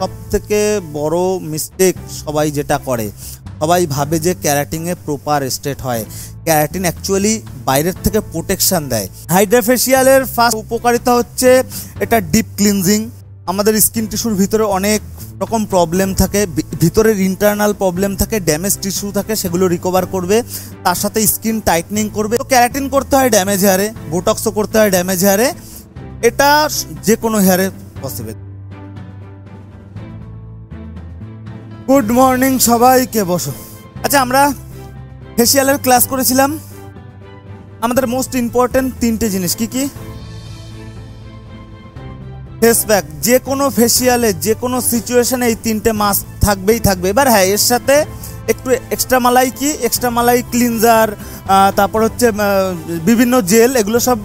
সবথেকে বড় মিস্টেক সবাই যেটা করে, সবাই ভাবে যে ক্যারাটিনে প্রপার স্টেট হয়। ক্যারাটিন অ্যাকচুয়ালি বাইরের থেকে প্রোটেকশন দেয়। হাইড্রা ফেসিয়ালের ফার্স্ট উপকারিতা হচ্ছে এটা ডিপ ক্লিনজিং। আমাদের স্কিন টিস্যুর ভিতরে অনেক রকম প্রবলেম থাকে, ভিতরের ইন্টারনাল প্রবলেম থাকে, ড্যামেজ টিস্যু থাকে, সেগুলো রিকভার করবে। তার সাথে স্কিন টাইটনিং করবে। তো ক্যারাটিন করতে হয় ড্যামেজ হেয়ারে, বোটক্সও করতে হয় ড্যামেজ হেয়ারে। এটা যে কোনো হেয়ারে পসিবল। গুড মর্নিং সবাইকে, বসো। আচ্ছা, আমরা ফেসিয়ালের ক্লাস করেছিলাম। আমাদের মোস্ট ইম্পর্টেন্ট 3টে জিনিস কি কি? Face pack. যে কোনো ফেসিয়ালে যে কোনো সিচুয়েশনে এই 3টে মাস্ক থাকবেই থাকবে। এবার হ্যাঁ, এর সাথে একটু এক্সট্রা মালাই কি, এক্সট্রা মালাই ক্লিনজার, তারপর হচ্ছে বিভিন্ন জেল, এগুলো সব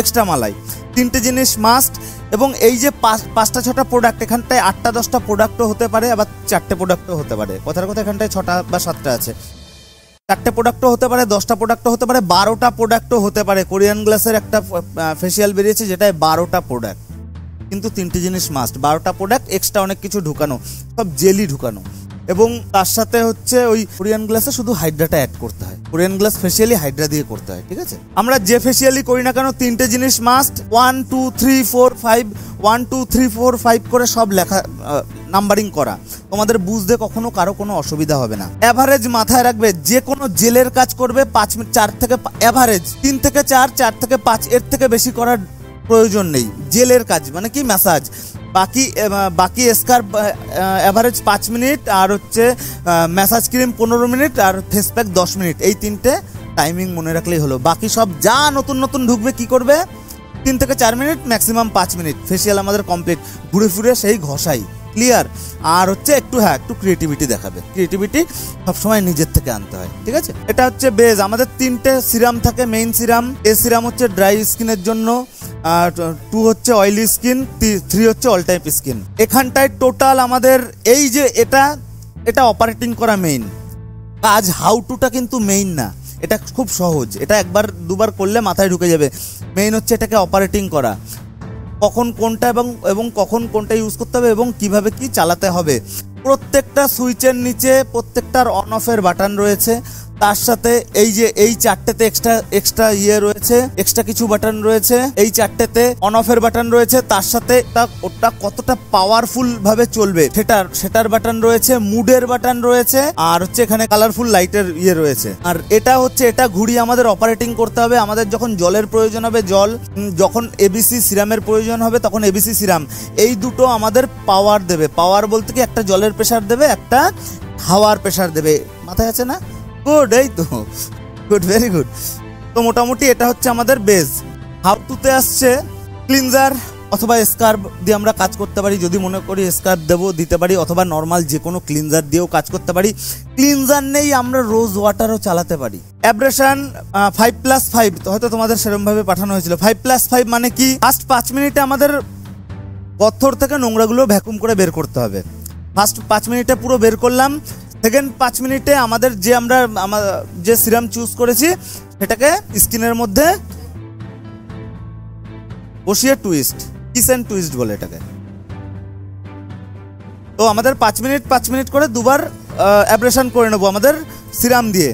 এক্সট্রা মালাই। 3টে জিনিস মাস্ট। এবং এই যে 5টা 6টা প্রোডাক্ট, এখানটায় 8টা 10টা প্রোডাক্টও হতে পারে, আবার 4টে প্রোডাক্টও হতে পারে। কথার কথা এখানটায় 6টা বা 7টা আছে। 4টে প্রোডাক্টও হতে পারে, 10টা প্রোডাক্টও হতে পারে, 12টা প্রোডাক্টও হতে পারে। কোরিয়ান গ্লাসের একটা ফেসিয়াল বেরিয়েছে যেটায় 12টা প্রোডাক্ট, কিন্তু 3টে জিনিস মাস্ট। 12টা প্রোডাক্ট, এক্সট্রা অনেক কিছু ঢুকানো, সব জেলি ঢুকানো। এবং তার সাথে হচ্ছে ওই কোরিয়ান গ্লাসে শুধু হাইড্রাটা অ্যাড করতে হয়। কোরিয়ান গ্লাস ফেসিয়ালি হাইড্রা দিয়ে করতে হয়, ঠিক আছে? আমরা যে ফেসিয়ালি করি না কেন 3টে জিনিস মাস্ট। 1 2 3 4 5 1 2 3 4 5 করে সব লেখা, নাম্বারিং করা। তোমাদের বুঝতে কখনো কারো কোনো অসুবিধা হবে না। এভারেজ মাথায় রাখবে, যে কোনো জেলের কাজ করবে 5 মিনিট, 4 থেকে এভারেজ 3 থেকে 4, 4 থেকে 5, এর থেকে বেশি করার প্রয়োজন নেই। জেলের কাজ মানে কি ম্যাসাজ। বাকি স্কার্ফ এভারেজ 5 মিনিট, আর হচ্ছে ম্যাসাজ ক্রিম 15 মিনিট, আর ফেস প্যাক 10 মিনিট। এই 3টে টাইমিং মনে রাখলেই হলো। বাকি সব যা নতুন নতুন ঢুকবে কি করবে, 3 থেকে 4 মিনিট, ম্যাক্সিমাম 5 মিনিট। ফেসিয়াল আমাদের কমপ্লিট। ঘুরে ফিরে সেই ঘষাই, ক্লিয়ার। আর হচ্ছে একটু ক্রিয়েটিভিটি দেখাবে। ক্রিয়েটিভিটি সবসময় নিজের থেকে আনতে হয়, ঠিক আছে? এটা হচ্ছে বেজ। আমাদের 3টে সিরাম থাকে, মেইন সিরাম। এ সিরাম হচ্ছে ড্রাই স্কিনের জন্য, 2 হচ্ছে অয়েলি স্কিন, 3 হচ্ছে অল টাইপ স্কিন। এখানটায় টোটাল আমাদের এই যে এটা অপারেটিং করা মেইন কাজ। হাউ টুটা কিন্তু মেইন না, এটা খুব সহজ। এটা একবার দুবার করলে মাথায় ঢুকে যাবে। মেইন হচ্ছে এটাকে অপারেটিং করা, কখন কোনটা এবং কখন কোনটা ইউজ করতে হবে এবং কিভাবে কি চালাতে হবে। প্রত্যেকটা সুইচের নিচে প্রত্যেকটার অন অফের বাটন রয়েছে। তার সাথে এই যে এই 4টেতে এক্সট্রা রয়েছে, এক্সট্রা কিছু বাটন রয়েছে। এই 4টেতে অন অফের বাটন রয়েছে। তার সাথে ওটা কতটা পাওয়ারফুল ভাবে চলবে সেটার বাটন রয়েছে, মুডের বাটন রয়েছে, আর হচ্ছে এখানে কালারফুল লাইটের রয়েছে। আর এটা ঘুরিয়ে আমাদের অপারেটিং করতে হবে। আমাদের যখন জলের প্রয়োজন হবে জল, যখন এবিসি সিরামের প্রয়োজন হবে তখন এবিসি সিরাম। এই দুটো আমাদের পাওয়ার দেবে। পাওয়ার বলতে কি, একটা জলের প্রেসার দেবে, একটা হাওয়ার প্রেসার দেবে। মাথায় আছে না? গুড, এই তো গুড, ভেরি গুড। তো মোটামুটি এটা হচ্ছে আমাদের বেস। হাউ টুতে আসছে ক্লিনজার অথবা স্কার্ফ দিয়ে আমরা কাজ করতে পারি। যদি মনে করি স্কার্ফ দিতে পারি, অথবা নর্মাল যে কোনো ক্লিনজার দিয়েও কাজ করতে পারি। ক্লিনজার নেই, আমরা রোজ ওয়াটারও চালাতে পারি। অ্যাব্রেশন 5+5 হয়তো তোমাদের সেরকমভাবে পাঠানো হয়েছিল। 5+5 মানে কি, ফার্স্ট 5 মিনিটে আমাদের গর্থর থেকে নোংরাগুলো ভ্যাকুম করে বের করতে হবে। ফার্স্ট 5 মিনিটে পুরো বের করলাম। সেকেন্ড 5 মিনিটে আমাদের যে সিরাম চুজ করেছি সেটাকে স্কিনের মধ্যে বসিয়ে কিস এন্ড টুইস্ট বলে এটাকে। তো আমাদের 5 মিনিট করে দুবার অ্যাব্রেশন করে নেবো আমাদের সিরাম দিয়ে।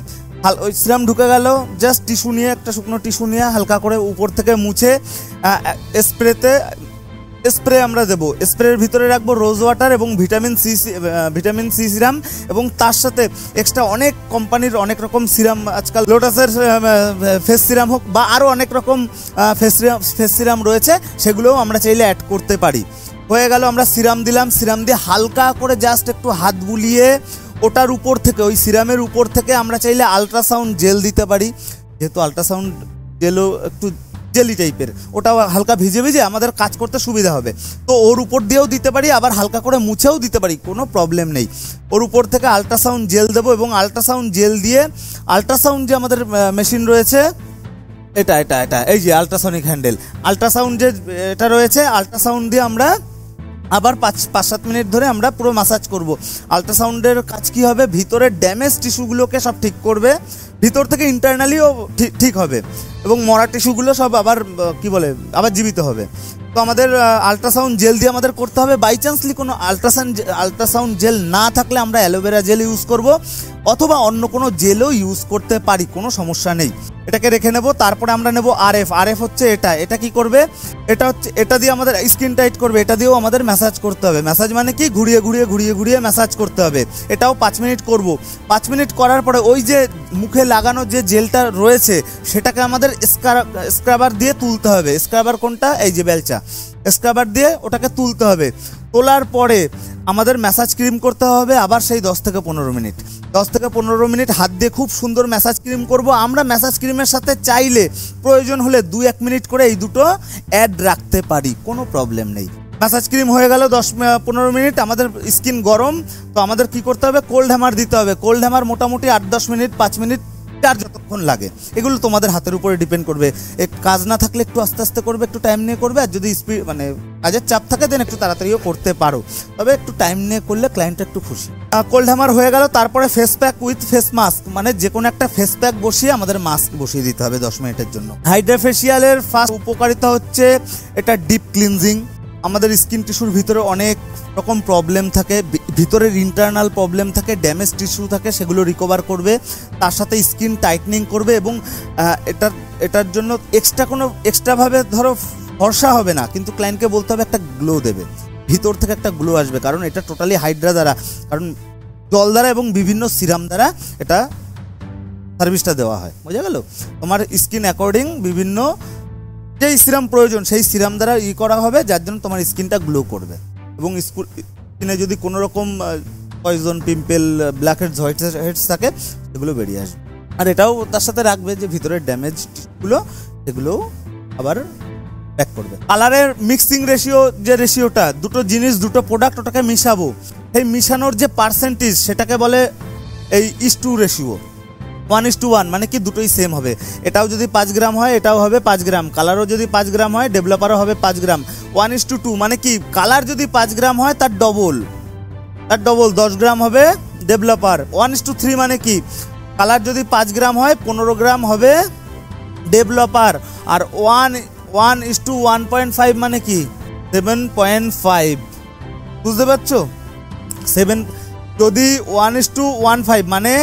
ওই সিরাম ঢুকে গেল, জাস্ট টিস্যু নিয়ে, একটা শুকনো টিস্যু নিয়ে হালকা করে উপর থেকে মুছে স্প্রে আমরা দেবো। স্প্রের ভিতরে রাখবো রোজ ওয়াটার এবং ভিটামিন সি সিরাম। এবং তার সাথে এক্সট্রা অনেক কোম্পানির অনেক রকম সিরাম, আজকাল লোটাসের ফেস সিরাম হোক বা আরও অনেক রকম ফেস সিরাম রয়েছে, সেগুলোও আমরা চাইলে অ্যাড করতে পারি। হয়ে গেল, আমরা সিরাম দিলাম। সিরাম দিয়ে হালকা করে জাস্ট একটু হাত বুলিয়ে ওটার উপর থেকে, ওই সিরামের উপর থেকে আমরা চাইলে আলট্রাসাউন্ড জেল দিতে পারি। যেহেতু আলট্রাসাউন্ড জেলও একটু জেলি টাইপের, ওটাও হালকা ভিজে আমাদের কাজ করতে সুবিধা হবে। তো ওর উপর দিয়েও দিতে পারি, আবার হালকা করে মুছেও দিতে পারি, কোনো প্রবলেম নেই। ওর উপর থেকে আলট্রাসাউন্ড জেল দেবো এবং আলট্রাসাউন্ড জেল দিয়ে আলট্রাসাউন্ড যে আমাদের মেশিন রয়েছে, এটা এই যে আলট্রাসনিক হ্যান্ডেল, আলট্রাসাউন্ড যে এটা রয়েছে, আলট্রাসাউন্ড দিয়ে আমরা আবার 5-7 মিনিট ধরে আমরা পুরো ম্যাসাজ করব। আলট্রাসাউন্ডের কাজ কি হবে, ভিতরের ড্যামেজ টিস্যুগুলোকে সব ঠিক করবে, ভিতর থেকে ইন্টারনালিও ঠিক হবে এবং মরা টিস্যুগুলো সব আবার কি বলে আবার জীবিত হবে। তো আমাদের আল্ট্রাসাউন্ড জেল দিয়ে আমাদের করতে হবে। বাই চান্সলি কোনো আল্ট্রাসাউন্ড জেল না থাকলে আমরা অ্যালোভেরা জেল ইউজ করব, অথবা অন্য কোনো জেলও ইউজ করতে পারি, কোনো সমস্যা নেই। এটাকে রেখে নেব। তারপরে আমরা নেব আরএফ হচ্ছে এটা কি করবে, এটা দিয়ে আমাদের স্কিন টাইট করবে, এটা দিয়েও আমাদের ম্যাসাজ করতে হবে। ম্যাসাজ মানে কি, ঘুরিয়ে ম্যাসাজ করতে হবে। এটাও 5 মিনিট করব। 5 মিনিট করার পরে ওই যে মুখে লাগানো যে জেলটা রয়েছে সেটাকে আমাদের স্ক্রাবার দিয়ে তুলতে হবে। স্ক্রাবার কোনটা, এই যে বেলচা, স্ক্রাবার দিয়ে ওটাকে তুলতে হবে। তোলার পরে আমাদের ম্যাসাজ ক্রিম করতে হবে আবার সেই 10 থেকে 15 মিনিট। 10 থেকে 15 মিনিট হাত দিয়ে খুব সুন্দর ম্যাসাজ ক্রিম করব। আমরা ম্যাসাজ ক্রিমের সাথে চাইলে প্রয়োজন হলে 2-1 মিনিট করে এই দুটো অ্যাড রাখতে পারি, কোনো প্রবলেম নেই। ম্যাসাজ ক্রিম হয়ে গেল 10-15 মিনিট। আমাদের স্কিন গরম, তো আমাদের কি করতে হবে, কোল্ড হ্যামার দিতে হবে। কোল্ড হ্যামার মোটামুটি 8-10 মিনিট, 5 মিনিট, আর যতক্ষণ লাগে, এগুলো তোমাদের হাতের উপরে ডিপেন্ড করবে। কাজ না থাকলে একটু আস্তে আস্তে করবে, একটু টাইম নিয়ে করবে, আর যদি স্পিড মানে কাজের চাপ থাকে দেন একটু তাড়াতাড়িও করতে পারো, তবে একটু টাইম নিয়ে করলে ক্লায়েন্ট একটু খুশি। কোল্ড হ্যামার হয়ে গেল। তারপরে face pack with face mask, মানে যে কোনো একটা ফেস প্যাক বসিয়ে আমাদের মাস্ক বসিয়ে দিতে হবে 10 মিনিটের জন্য। হাইড্রা ফেসিয়ালের ফার্স্ট উপকারিতা হচ্ছে এটা ডিপ ক্লিনজিং। আমাদের স্কিন টিস্যুর ভিতরে অনেক রকম প্রবলেম থাকে, ভিতরের ইন্টারনাল প্রবলেম থাকে, ড্যামেজ টিস্যু থাকে, সেগুলো রিকভার করবে। তার সাথে স্কিন টাইটনিং করবে এবং এটার জন্য এক্সট্রাভাবে ধরো ফর্সা হবে না, কিন্তু ক্লায়েন্টকে বলতে হবে একটা গ্লো দেবে, ভিতর থেকে একটা গ্লো আসবে, কারণ এটা টোটালি হাইড্রা দ্বারা, কারণ জল দ্বারা এবং বিভিন্ন সিরাম দ্বারা এটা সার্ভিসটা দেওয়া হয়। বোঝা গেল? তোমার স্কিন অ্যাকর্ডিং বিভিন্ন যেই সিরাম প্রয়োজন সেই সিরাম দ্বারা করা হবে, যার জন্য তোমার স্কিনটা গ্লো করবে এবং স্কিনে যদি কোনো রকম পয়জন, পিম্পল, ব্ল্যাক হেডস থাকে সেগুলো বেরিয়ে আসবে। আর এটাও তার সাথে রাখবে যে ভিতরের ড্যামেজগুলো সেগুলো আবার ব্যাক করবে। কালারের মিক্সিং রেশিও, যে রেশিওটা, দুটো জিনিস, দুটো প্রোডাক্ট ওটাকে মিশাবো, সেই মিশানোর যে পার্সেন্টেজ সেটাকে বলে এই ইস-টু রেশিও। 1:1, মানে কি দুটোই সেম হবে। এটাও যদি 5 গ্রাম হয় এটাও হবে 5 গ্রাম, কালারও যদি 5 গ্রাম হয় ডেভেলপারও হবে 5 গ্রাম। 1:2, মানে কি কালার যদি 5 গ্রাম হয় তার ডবল 10 গ্রাম হবে ডেভেলপার। 1:3, মানে কি কালার যদি 5 গ্রাম হয় 15 গ্রাম হবে ডেভেলপার। আর 1:1.5 মানে কি 7.5, বুঝতে পারছো? 7 যদি 1:1.5 মানে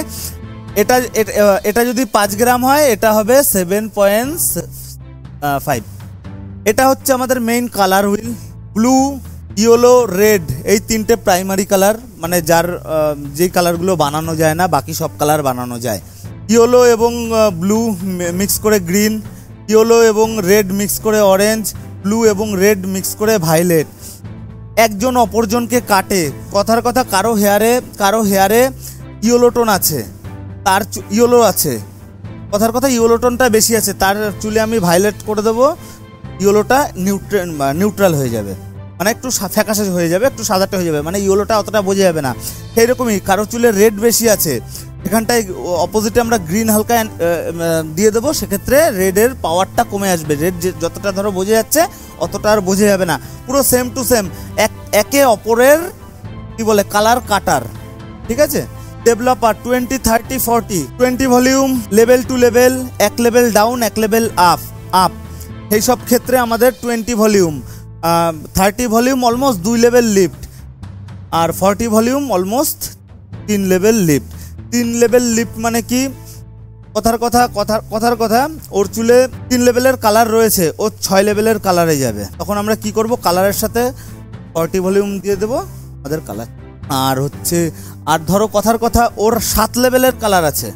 এটা যদি 5 গ্রাম হয় এটা হবে 7.5। এটা হচ্ছে আমাদের main colour wheel. Blue, yellow, red, এই 3টে প্রাইমারি কালার, মানে যার যেই কালারগুলো বানানো যায় না বাকি সব কালার বানানো যায়। ইয়েলো এবং ব্লু মিক্স করে গ্রিন, ইয়েলো এবং রেড মিক্স করে অরেঞ্জ, ব্লু এবং রেড মিক্স করে ভায়োলেট। একজন অপরজনকে কাটে। কথার কথা, কারো হেয়ারে ইয়েলো টোন আছে, তার ইয়েলো আছে, কথার কথা ইয়েলো টোনটা বেশি আছে, তার চুলে আমি ভায়োলেট করে দেবো, ইয়েলোটা নিউট্রাল হয়ে যাবে, মানে একটু ফ্যাকাশে হয়ে যাবে, একটু সাদাটা হয়ে যাবে, মানে ইয়েলোটা অতটা বোঝা যাবে না। সেই রকমই কারো চুলে রেড বেশি আছে, এখানটায় অপোজিটে আমরা গ্রিন হালকা দিয়ে দেবো, সেক্ষেত্রে রেডের পাওয়ারটা কমে আসবে। রেড যতটা ধরো বোঝা যাচ্ছে অতটা আর বোঝা যাবে না, পুরো সেম টু সেম, একে অপরের কি বলে কালার কাটার। ঠিক আছে? Developer 20, 30, 40, 20 volume, level two level, 1 level down, 1 level up. এই সব ক্ষেত্রে আমাদের 20 volume, 30 volume almost 2 level lift, আর 40 volume almost 3 level lift. 3 level lift মানে কি, কথার কথা ওর চুলে 3 লেভেলের কালার রয়েছে, ও 6 লেভেলের কালারে যাবে। তখন আমরা কি করব, কালারের সাথে 40 ভলিউম দিয়ে দেবো আমাদের কালার। আর ধরো কথার কথা ওর 7 লেভেলের কালার আছে,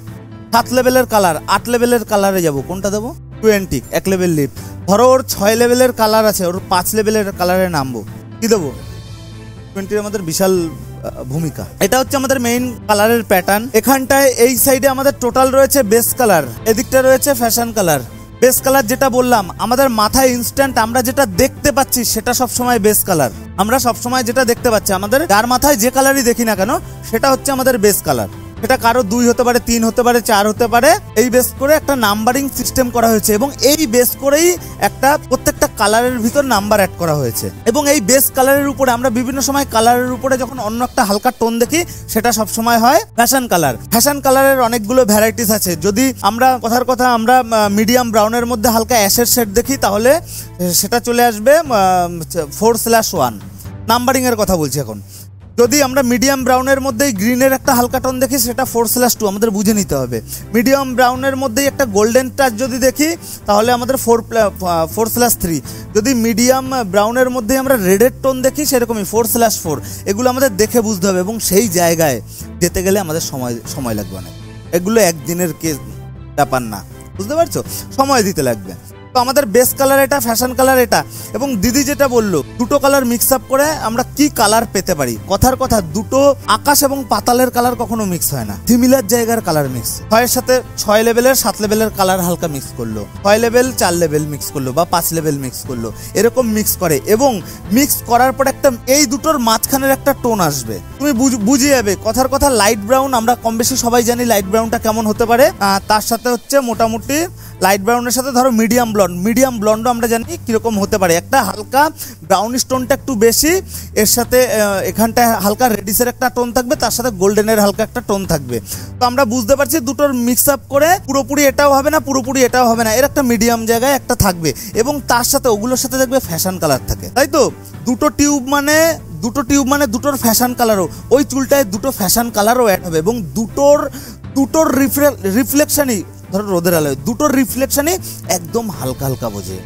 7 লেভেলের কালার, 8 লেভেলের কালারে যাব, কোনটা দেবো? 20, 1 লেভেল লিফট। ধরো ওর 6 লেভেলের কালার আছে, ওর 5 লেভেলের কালারে নামবো, কি দেবো? 20 আমাদের বিশাল ভূমিকা। এটা হচ্ছে আমাদের মেইন কালারের প্যাটার্ন। এখানটায় এই সাইডে আমাদের টোটাল রয়েছে বেস কালার, এদিকটা রয়েছে ফ্যাশন কালার। বেস কালার যেটা বললাম, আমাদের মাথায় ইনস্ট্যান্ট আমরা যেটা দেখতে পাচ্ছি সেটা সবসময় বেস কালার। আমরা সবসময় যেটা দেখতে পাচ্ছি, আমাদের যার মাথায় যে কালারই দেখি না কেন সেটা হচ্ছে আমাদের বেস কালার। সেটা কারো 2 হতে পারে, 3 হতে পারে, 4 হতে পারে। এই বেস করে একটা নাম্বারিং সিস্টেম করা হয়েছে এবং এই বেস করেই একটা প্রত্যেকটা কালারের ভিতর নাম্বার অ্যাড করা হয়েছে। এবং এই বেস কালারের উপরে আমরা বিভিন্ন সময় কালারের উপরে যখন অন্য একটা হালকা টোন দেখি, সেটা সব সময় হয় ফ্যাশন কালার। ফ্যাশন কালারের অনেকগুলো ভ্যারাইটিস আছে। যদি আমরা কথার কথা আমরা মিডিয়াম ব্রাউনের মধ্যে হালকা অ্যাশের শেড দেখি, তাহলে সেটা চলে আসবে 4/1 নাম্বারিং এর কথা বলছি এখন। যদি আমরা মিডিয়াম ব্রাউনের মধ্যেই গ্রিনের একটা হালকা টোন দেখি, সেটা 4/2 আমাদের বুঝে নিতে হবে। মিডিয়াম ব্রাউনের মধ্যেই একটা গোল্ডেন টাচ যদি দেখি, তাহলে আমাদের 4/3। যদি মিডিয়াম ব্রাউনের মধ্যেই আমরা রেডের টোন দেখি, সেরকমই 4/4। এগুলো আমাদের দেখে বুঝতে হবে এবং সেই জায়গায় যেতে গেলে আমাদের সময় লাগবে অনেক। এগুলো একদিনের ব্যাপার না, বুঝতে পারছো? সময় দিতে লাগবে। তো আমাদের বেস কালার এটা, ফ্যাশন কালার এটা। এবং দিদি যেটা বললো, দুটো কালার মিক্স আপ করে আমরা কি কালার পেতে পারি। কথার কথা, দুটো আকাশ এবং পাতালের কালার কখনো মিক্স হয় না, সিমিলার জায়গার কালার মিক্স। 6 সাথে 6 লেভেলের 7 লেভেলের কালার হালকা মিক্স করলো, 6 লেভেল 4 লেভেল মিক্স করলো, বা 5 লেভেল মিক্স করলো, এরকম মিক্স করে। এবং মিক্স করার পর একটা এই দুটোর মাঝখানের একটা টোন আসবে, তুমি বুঝে যাবে। কথার কথা, লাইট ব্রাউন আমরা কম বেশি সবাই জানি লাইট ব্রাউনটা কেমন হতে পারে। তার সাথে হচ্ছে মোটামুটি লাইট ব্রাউনের সাথে ধরো মিডিয়াম ব্লন্ডও আমরা জানি কিরকম হতে পারে। একটা হালকা ব্রাউন স্টোনটা একটু বেশি, এর সাথে এখানটায় হালকা রেডিসের একটা টোন থাকবে, তার সাথে গোল্ডেনের হালকা একটা টোন থাকবে। তো আমরা বুঝতে পারছি দুটোর মিক্স আপ করে পুরোপুরি এটাও হবে না, পুরোপুরি এটাও হবে না, এর একটা মিডিয়াম জায়গায় একটা থাকবে। এবং তার সাথে ওগুলোর সাথে দেখবে ফ্যাশন কালার থাকে, তাই তো? দুটো টিউব মানে দুটোর ফ্যাশন কালারও, ওই চুলটায় দুটো ফ্যাশন কালারও অ্যাড হবে। এবং দুটোর রিফ্লেকশনই, ধরো রোদের আলোয় দুটোর রিফ্লেকশনই একদম হালকা হালকা বোঝে।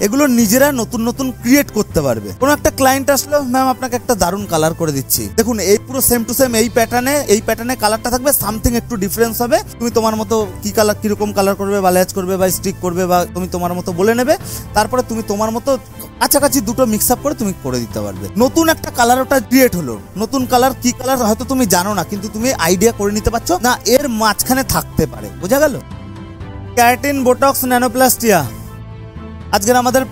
এগুলো নিজেরা নতুন ক্রিয়েট করতে পারবে। কোনো একটা ক্লায়েন্ট আসলো, ম্যাম আপনাকে একটা দারুণ কালার করে দিচ্ছি, দেখুন এই পুরো সেম টু সেম এই প্যাটার্নে কালারটা থাকবে, সামথিং একটু ডিফারেন্স হবে। তুমি তোমার মতো কিরকম কালার করবে, বা ল্যাচ করবে, বা স্টিক করবে, বা তুমি তোমার মতো বলে নেবে। তারপরে তুমি তোমার মতো কাছাকাছি দুটো মিক্স আপ করে তুমি করে দিতে পারবে। নতুন একটা কালার ওটা ক্রিয়েট হলো। নতুন কালার কি কালার হয়তো তুমি জানো না, কিন্তু তুমি আইডিয়া করে নিতে পারছো না এর মাঝখানে থাকতে পারে। বোঝা গেল? ক্যারাটিন, বোটক্স, ন্যানোপ্লাস্টিয়া আজকের আমাদের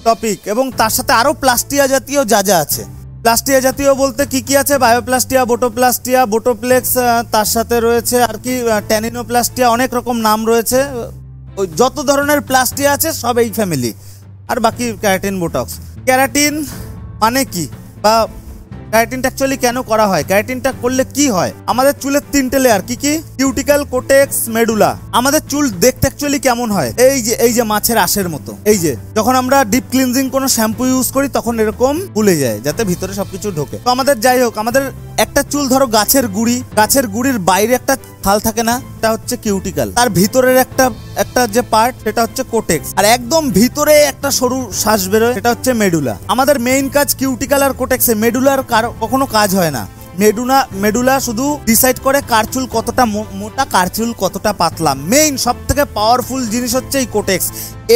টপিক। এবং তার সাথে আরো প্লাস্টিয়া জাতীয় যা আছে। প্লাস্টিয়া জাতীয় বলতে কি আছে? বায়োপ্লাস্টিয়া, বোটোপ্লাস্টিয়া, বোটোপ্লেক্স, তার সাথে রয়েছে আর কি ট্যানিনোপ্লাস্টিয়া, অনেক রকম নাম রয়েছে। ওই যত ধরনের প্লাস্টিয়া আছে সব এই ফ্যামিলি। আর বাকি ক্যারাটিন, বোটক্স। ক্যারাটিন মানে কি, বা ক্যারাটিনটা অ্যাকচুয়ালি কেন করা হয়, ক্যারাটিনটা করলে কি হয়? আমাদের চুলের 3টে লেয়ার কি কিউটিক্যাল, কোটেক্স, মেডুলা। আমাদের চুল দেখতে অ্যাকচুয়ালি কেমন হয়? এই যে মাছের আঁশের মতো। এই যে যখন আমরা ডিপ ক্লিনজিং কোনো শ্যাম্পু ইউজ করি, তখন এরকম ফুলে যায় যাতে ভিতরে সবকিছু ঢোকে। তো আমাদের যাই হোক, আমাদের একটা চুল ধরো গাছের গুড়ির বাইরে একটা থাল থাকে না, এটা হচ্ছে কিউটিক্যাল। তার ভিতরের একটা যে পার্ট, সেটা হচ্ছে কোটেক্স। আর একদম ভিতরে একটা সরু শ্বাস বেরোয়, সেটা হচ্ছে মেডুলা। আমাদের মেইন কাজ কিউটিক্যাল আর কোটেক্সে, মেডুলার কখনো কাজ হয় না। মেডুলা শুধু ডিসাইড করে কার চুল কতটা মোটা, কার চুল কতটা পাতলা। মেইন সব থেকে পাওয়ারফুল জিনিস হচ্ছে এই কোটেক্স।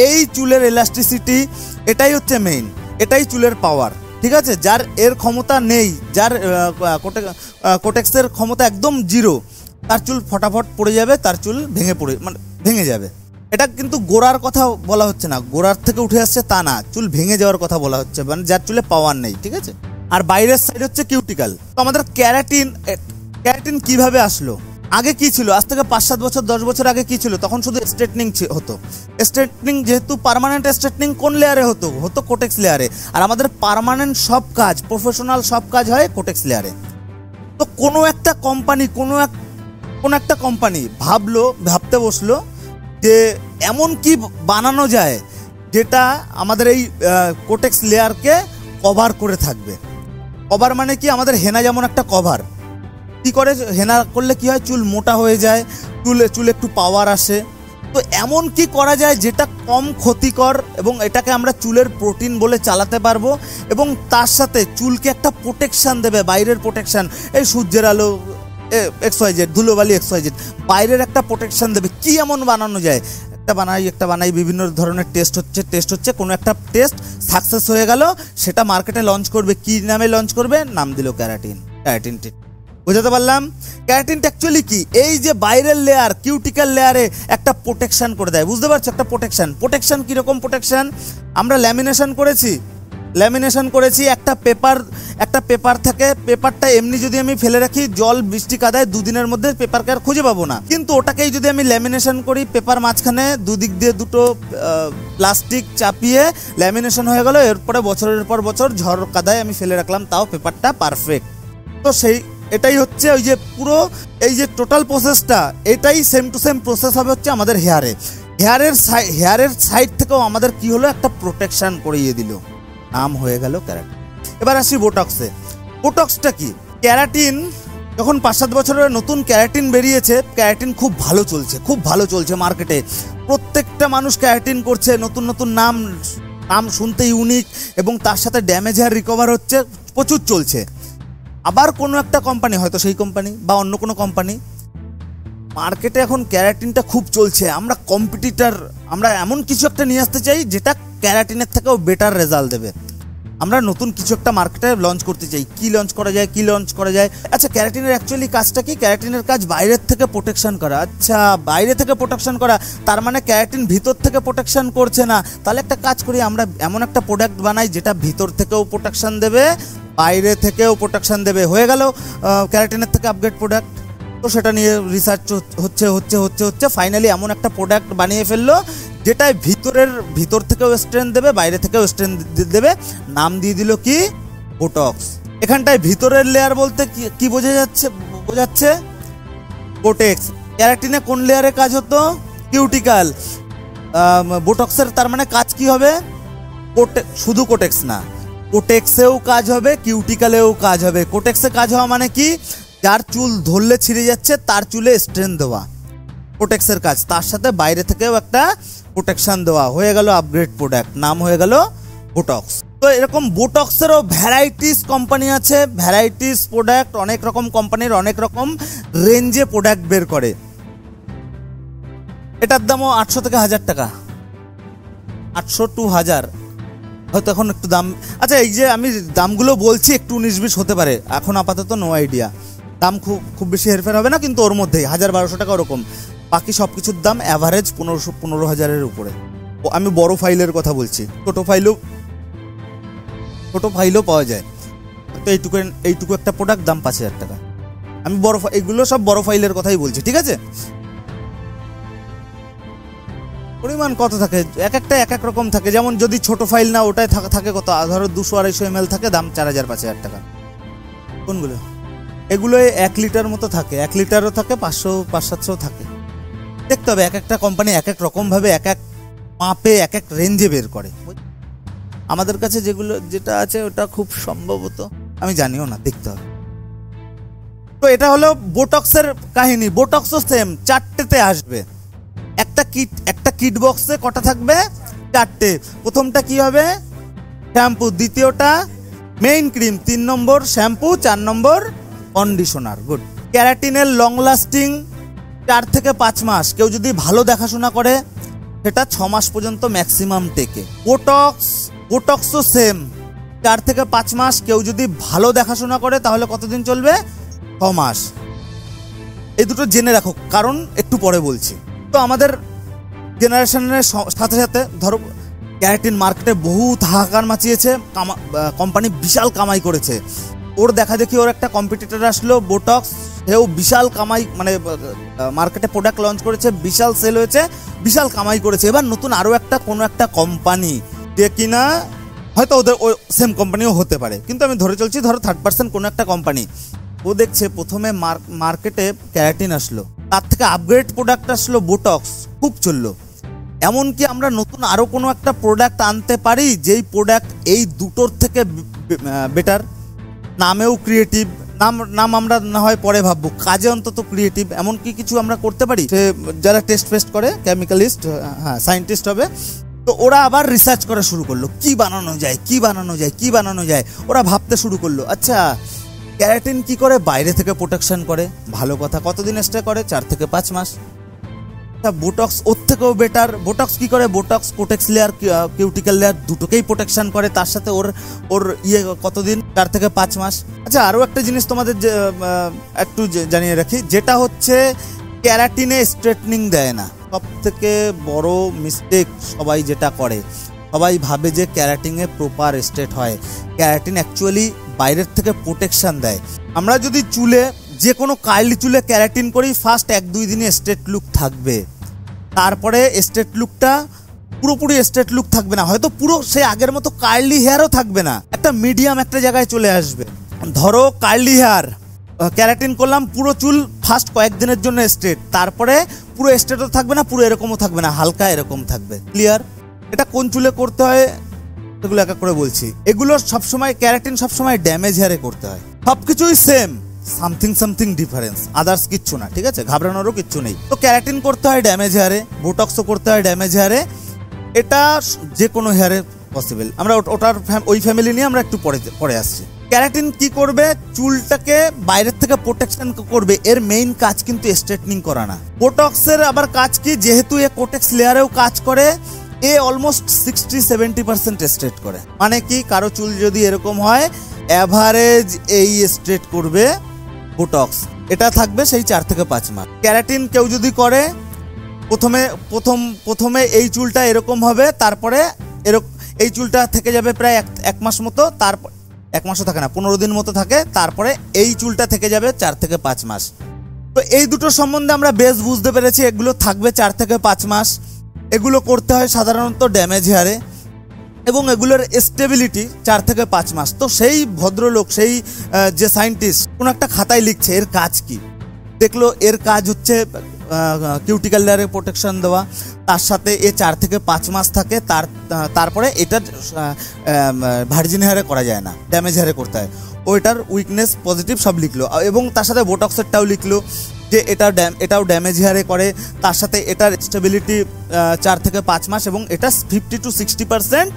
এই চুলের এলাস্টিসিটি, এটাই হচ্ছে মেইন, এটাই চুলের পাওয়ার। ঠিক আছে? যার এর ক্ষমতা নেই, যার কোটেক্সের ক্ষমতা একদম জিরো, তার চুল ফটাফট পড়ে যাবে, তার চুল ভেঙে যাবে। এটা কিন্তু গোড়ার কথা বলা হচ্ছে না, গোড়ার থেকে উঠে আসছে তা না, চুল ভেঙে যাওয়ার কথা বলা হচ্ছে, মানে যার চুলে পাওয়ার নেই। ঠিক আছে? আর বাইরের সাইড হচ্ছে কিউটিক্যাল। তো আমাদের ক্যারাটিন কিভাবে আসলো? আগে কি ছিল? আজ থেকে 5-7 বছর 10 বছর আগে কি ছিল? তখন শুধু স্ট্রেটনিং হতো। স্ট্রেটনিং যেহেতু পার্মানেন্ট স্ট্রেটনিং কোন লেয়ারে হতো কোটেক্স লেয়ারে। আর আমাদের পার্মানেন্ট সব কাজ, প্রফেশনাল সব কাজ হয় কোটেক্স লেয়ারে। তো কোনো একটা কোম্পানি ভাবতে বসলো যে এমন কি বানানো যায় যেটা আমাদের এই কোটেক্স লেয়ারকে কভার করে থাকবে। কভার মানে কি? আমাদের হেনা যেমন একটা কভার। কি করে হেনা করলে কি হয়? চুল মোটা হয়ে যায়, চুলে একটু পাওয়ার আসে। তো এমন কি করা যায় যেটা কম ক্ষতিকর, এবং এটাকে আমরা চুলের প্রোটিন বলে চালাতে পারবো, এবং তার সাথে চুলকে একটা প্রোটেকশন দেবে, বাইরের প্রোটেকশন, এই সূর্যের আলো XYZ, ধুলোবালি XYZ, বাইরের একটা প্রোটেকশন দেবে। কি এমন বানানো যায়? একটা বানাই বিভিন্ন ধরনের টেস্ট হচ্ছে কোনো একটা টেস্ট সাকসেস হয়ে গেল, সেটা মার্কেটে লঞ্চ করবে। কি নামে লঞ্চ করবে? নাম দিল ক্যারাটিন। বুঝাতে পারলাম? ক্যারাটিনটা অ্যাকচুয়ালি কি? এই যে বাইরের লেয়ার, কিউটিক্যাল লেয়ারে একটা প্রোটেকশন করে দেয়। বুঝতে পারছো? একটা প্রোটেকশন কিরকম প্রোটেকশন? আমরা ল্যামিনেশন করেছি, ল্যামিনেশন করেছি, একটা পেপার থাকে, পেপারটা এমনি যদি আমি ফেলে রাখি জল বৃষ্টি কাদায় দুদিনের মধ্যে পেপারকে আর খুঁজে পাবো না। কিন্তু ওটাকেই যদি আমি ল্যামিনেশন করি, পেপার মাঝখানে দুদিক দিয়ে দুটো প্লাস্টিক চাপিয়ে ল্যামিনেশন হয়ে গেল, এরপরে বছরের পর বছর ঝড় কাদায় আমি ফেলে রাখলাম, তাও পেপারটা পারফেক্ট। তো এটাই হচ্ছে ওই যে এই যে টোটাল প্রসেসটা, এটাই সেম টু সেম প্রসেস হবে হচ্ছে আমাদের হেয়ারের সাইড থেকেও আমাদের কি হলো, একটা প্রোটেকশন করিয়ে দিল, নাম হয়ে গেল ক্যারাটিন। এবার আসি বোটক্সে। বোটক্সটা কি? ক্যারাটিন যখন 5-7 বছরের নতুন ক্যারাটিন বেরিয়েছে, ক্যারাটিন খুব ভালো চলছে মার্কেটে, প্রত্যেকটা মানুষ ক্যারাটিন করছে, নতুন নতুন নাম শুনতে ইউনিক, এবং তার সাথে ড্যামেজ হেয়ার রিকভার হচ্ছে, প্রচুর চলছে। আবার কোনো একটা কোম্পানি, হয়তো সেই কোম্পানি বা অন্য কোনো কোম্পানি, মার্কেটে এখন ক্যারাটিনটা খুব চলছে, আমরা এমন কিছু একটা নিয়ে আসতে চাই যেটা ক্যারাটিনের থেকেও বেটার রেজাল্ট দেবে। আমরা নতুন কিছু একটা মার্কেটে লঞ্চ করতে চাই, কি লঞ্চ করা যায়। আচ্ছা, ক্যারাটিনের অ্যাকচুয়ালি কাজটা কি? ক্যারাটিনের কাজ বাইরের থেকে প্রোটেকশন করা। আচ্ছা, বাইরে থেকে প্রোটেকশন করা, তার মানে ক্যারাটিন ভিতর থেকে প্রোটেকশন করছে না। তাহলে একটা কাজ করি, আমরা এমন একটা প্রোডাক্ট বানাই যেটা ভিতর থেকেও প্রোটেকশন দেবে, বাইরে থেকেও প্রোটেকশন দেবে। হয়ে গেল ক্যারাটিনের থেকে আপগ্রেড প্রোডাক্ট। তো সেটা নিয়ে রিসার্চ হচ্ছে ফাইনালি এমন একটা প্রোডাক্ট বানিয়ে ফেললো যেটা ভিতর থেকেও স্ট্রেন্থ দেবে, বাইরে থেকেও স্ট্রেন্থ দেবে। নাম দিয়ে দিল কি? বোটক্স। এখানটায় ভিতরের লেয়ার বলতে কি বোঝাচ্ছে? কোটেক্স। ক্যারাটিনে কোন লেয়ারে কাজ হতো? কিউটিক্যাল। বোটক্সের তার মানে কাজ কি হবে? শুধু কোটেক্স না, কোটেক্সেও কাজ হবে, কিউটিক্যালেও কাজ হবে। কোটেক্সে কাজ হওয়া মানে কি? যার চুল ধরলে ছিঁড়ে যাচ্ছে তার চুলে স্ট্রেন্থ দেওয়া, কোটেক্সের কাজ। তার সাথে বাইরে থেকেও একটা প্রোটেকশন দেওয়া। হয়ে গেল আপগ্রেড প্রোডাক্ট, নাম হয়ে গেল বোটক্স। তো এরকম বোটক্সেরও ভ্যারাইটিস কোম্পানি আছে, ভ্যারাইটিস প্রোডাক্ট, অনেক রকম কোম্পানির অনেক রকম রেঞ্জে প্রোডাক্ট বের করে। এটার দামও 800 থেকে 1000 টাকা, 800 to 1000, হয়তো এখন একটু দাম। আচ্ছা, এই যে আমি দামগুলো বলছি একটু 19-20 হতে পারে, এখন আপাতত নো আইডিয়া। দাম খুব বেশি হেরফের হবে না, কিন্তু ওর মধ্যেই 1000-1200 টাকা ওরকম। বাকি সব কিছুর দাম অ্যাভারেজ 15,000-15,000-এর উপরে। আমি বড় ফাইলের কথা বলছি, ছোট ফাইলও পাওয়া যায়। তো এইটুকু একটা প্রোডাক্ট দাম 5,000 টাকা। আমি এগুলো সব বড় ফাইলের কথাই বলছি, ঠিক আছে? পরিমাণ কত থাকে, এক এক রকম থাকে। যেমন যদি ছোট ফাইল না, ওটাই থাকে কত, ধরো 200-250 ml থাকে, দাম 4,000-5,000 টাকা। কোনগুলো? এগুলো 1 লিটার মতো থাকে, 1 লিটারও থাকে, 500-700 থাকে। দেখতে হবে, এক একটা কোম্পানি এক এক রকম ভাবে, এক এক মাপে, এক এক রেঞ্জে বের করে। আমাদের কাছে যেটা আছে ওটা খুব সম্ভবত, আমি জানিও না, দেখতে হবে। তো এটা হলো বোটক্সের কাহিনী। বোটক্সও সেম 4টেতে আসবে। একটা কিট বক্সে কটা থাকবে? 4টে। প্রথমটা কি হবে? শ্যাম্পু, দ্বিতীয়টা মেইন ক্রিম, 3 নম্বর শ্যাম্পু, 4 নম্বর কন্ডিশনার। গুড। ক্যারাটিনের লং লাস্টিং 4 থেকে 5 মাস, কেউ যদি ভালো দেখাশোনা করে সেটা 6 মাস পর্যন্ত ম্যাক্সিমাম টেকে। বোটক্সও সেম 4 থেকে 5 মাস, কেউ যদি ভালো দেখাশোনা করে তাহলে কতদিন চলবে? 6 মাস। এই দুটো জেনে রাখো, কারণ একটু পরে বলছি। তো আমাদের জেনারেশনের সাথে সাথে ধরো ক্যারাটিন মার্কেটে বহুত হাহাকার মাচিয়েছে, কোম্পানি বিশাল কামাই করেছে। ওর দেখা দেখি ওর একটা কম্পিটিটর আসলো বোটক্স, সেও বিশাল কামাই, মানে মার্কেটে প্রোডাক্ট লঞ্চ করেছে, বিশাল সেল হয়েছে, বিশাল কামাই করেছে। এবার নতুন আরও কোনো একটা কোম্পানি যে কিনা হয়তো ওদের ওই সেম কোম্পানিও হতে পারে, কিন্তু আমি ধরে চলছি ধরো 3rd-person কোনো একটা কোম্পানি, ও দেখছে প্রথমে মার্কেটে ক্যারাটিন আসলো, তার থেকে আপগ্রেড প্রোডাক্ট আসলো বোটক্স, খুব চললো। এমনকি আমরা নতুন আরও কোনো একটা প্রোডাক্ট আনতে পারি যেই প্রোডাক্ট এই দুটোর থেকে বেটার, নামেও ক্রিয়েটিভ, নাম আমরা না হয় পরে ভাববো, কাজে অন্তত ক্রিয়েটিভ। এমনকি কিছু আমরা করতে পারি, সে যারা টেস্ট করে, কেমিক্যালিস্ট, হ্যাঁ সায়েন্টিস্ট হবে, তো ওরা আবার রিসার্চ করা শুরু করলো, কি বানানো যায়। ওরা ভাবতে শুরু করলো, আচ্ছা ক্যারাটিন কি করে বাইরে থেকে প্রোটেকশন করে, ভালো কথা, কতদিন স্টে করে? 4 থেকে 5 মাস। বোটক্স ওর থেকেও বেটার। বোটক্স কি করে? Botox Quotex layer, cuticle layer দুটোকেই প্রোটেকশন করে, তার সাথে ওর কতদিন? 4 থেকে 5 মাস। আচ্ছা, আরও একটা জিনিস তোমাদের একটু জানিয়ে রাখি, যেটা হচ্ছে ক্যারাটিনে স্ট্রেটনিং দেয় না। সব থেকে বড় মিস্টেক সবাই যেটা করে, সবাই ভাবে যে ক্যারাটিনে প্রপার স্ট্রেট হয়, ক্যারাটিন অ্যাকচুয়ালি বাইরের থেকে প্রোটেকশন দেয়। আমরা যদি চুলে যে কোনো কার্লি চুলে ক্যারাটিন করি, ফার্স্ট 1-2 দিনে স্ট্রেট লুক থাকবে, তারপরে স্ট্রেট লুকটা পুরোপুরি স্ট্রেট লুক থাকবে না, হয়তো পুরো সে আগের মতো কার্লি হেয়ারও থাকবে না, একটা মিডিয়াম একটা জায়গায় চলে আসবে। ধরো কার্লি হেয়ার ক্যারাটিন করলাম, পুরো চুল ফার্স্ট কয়েকদিনের জন্য স্ট্রেট, তারপরে পুরো স্ট্রেটও থাকবে না, পুরো এরকমও থাকবে না, হালকা এরকম থাকবে। ক্লিয়ার? এটা কোন চুলে করতে হয় এগুলো এক এক করে বলছি। এগুলো সবসময় ক্যারাটিন সবসময় ড্যামেজ হেয়ারে করতে হয়, সবকিছুই সেম, সামথিং ডিফারেন্স, আদার্স কিচ্ছু না, ঠিক আছে? ঘাবড়ানোরও কিচ্ছু নেই। তো ক্যারাটিন করতে হয় ড্যামেজ হেয়ারে, বোটক্সও করতে হয় ড্যামেজ হেয়ারে, এটা যে কোনো হেয়ারে পসিবল। আমরা ওটার ওই ফ্যামিলি নিয়ে আমরা একটু পরে আসছি। ক্যারাটিন কি করবে? চুলটাকে বাইরের থেকে প্রোটেকশন করবে, এর মেইন কাজ কিন্তু স্ট্রেটনিং করা না। বোটক্সের আবার কাজ কি? যেহেতু এ কোটেক্স লেয়ারেও কাজ করে, এ অলমোস্ট 60-70% স্ট্রেট করে। মানে কি, কারো চুল যদি এরকম হয়, অ্যাভারেজ এই স্ট্রেট করবে বোটক্স, এটা থাকবে সেই 4 থেকে 5 মাস। ক্যারাটিন কেউ যদি করে, প্রথমে এই চুলটা এরকম হবে, তারপরে এই চুলটা থেকে যাবে প্রায় এক মাস মতো, তারপর 1 মাসও থাকে না, 15 দিন মতো থাকে, তারপরে এই চুলটা থেকে যাবে 4 থেকে 5 মাস। তো এই দুটো সম্বন্ধে আমরা বেশ বুঝতে পেরেছি, এগুলো থাকবে 4 থেকে 5 মাস। এগুলো করতে হয় সাধারণত ড্যামেজ হেয়ারে, এবং এগুলোর স্টেবিলিটি 4 থেকে 5 মাস। তো সেই ভদ্রলোক, সেই যে সায়েন্টিস্ট কোন একটা খাতায় লিখছে এর কাজ কি, দেখলো এর কাজ হচ্ছে কিউটিক্যাল লেয়ারে প্রোটেকশন দেওয়া, তার সাথে এ 4 থেকে 5 মাস থাকে, তারপরে এটা ভার্জিন হেয়ারে করা যায় না, ড্যামেজ হেয়ারে করতে হয়। ওইটার উইকনেস পজিটিভ সব লিখলো, এবং তার সাথে বোটক্সেরটাও লিখলো যে এটাও ড্যামেজ হেয়ারে করে, তার সাথে এটার স্টেবিলিটি 4 থেকে 5 মাস, এবং এটা 50-60%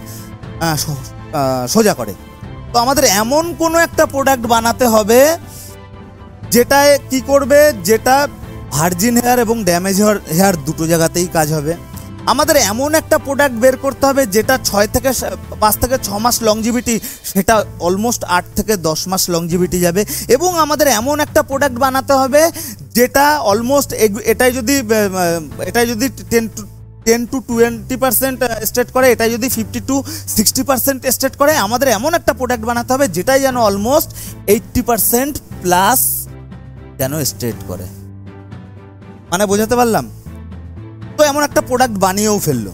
সোজা করে। তো আমাদের এমন কোনো একটা প্রোডাক্ট বানাতে হবে যেটায় কি করবে, যেটা ভার্জিন হেয়ার এবং ড্যামেজ হেয়ার দুটো জায়গাতেই কাজ হবে। আমাদের এমন একটা প্রোডাক্ট বের করতে হবে যেটা 5 থেকে 6 মাস লংজিভিটি, সেটা অলমোস্ট 8 থেকে 10 মাস লংজিভিটি যাবে। এবং আমাদের এমন একটা প্রোডাক্ট বানাতে হবে যেটা অলমোস্ট এটাই যদি 10-20% স্ট্রেট করে, এটাই যদি 50-60% স্ট্রেট করে, আমাদের এমন একটা প্রোডাক্ট বানাতে হবে যেটাই যেন অলমোস্ট 80% প্লাস যেন স্ট্রেট করে। মানে বোঝাতে পারলাম? তো এমন একটা প্রোডাক্ট বানিয়েও ফেললো,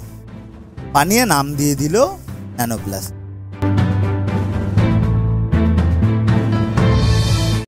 বানিয়ে নাম দিয়ে দিল ন্যানো প্লাস।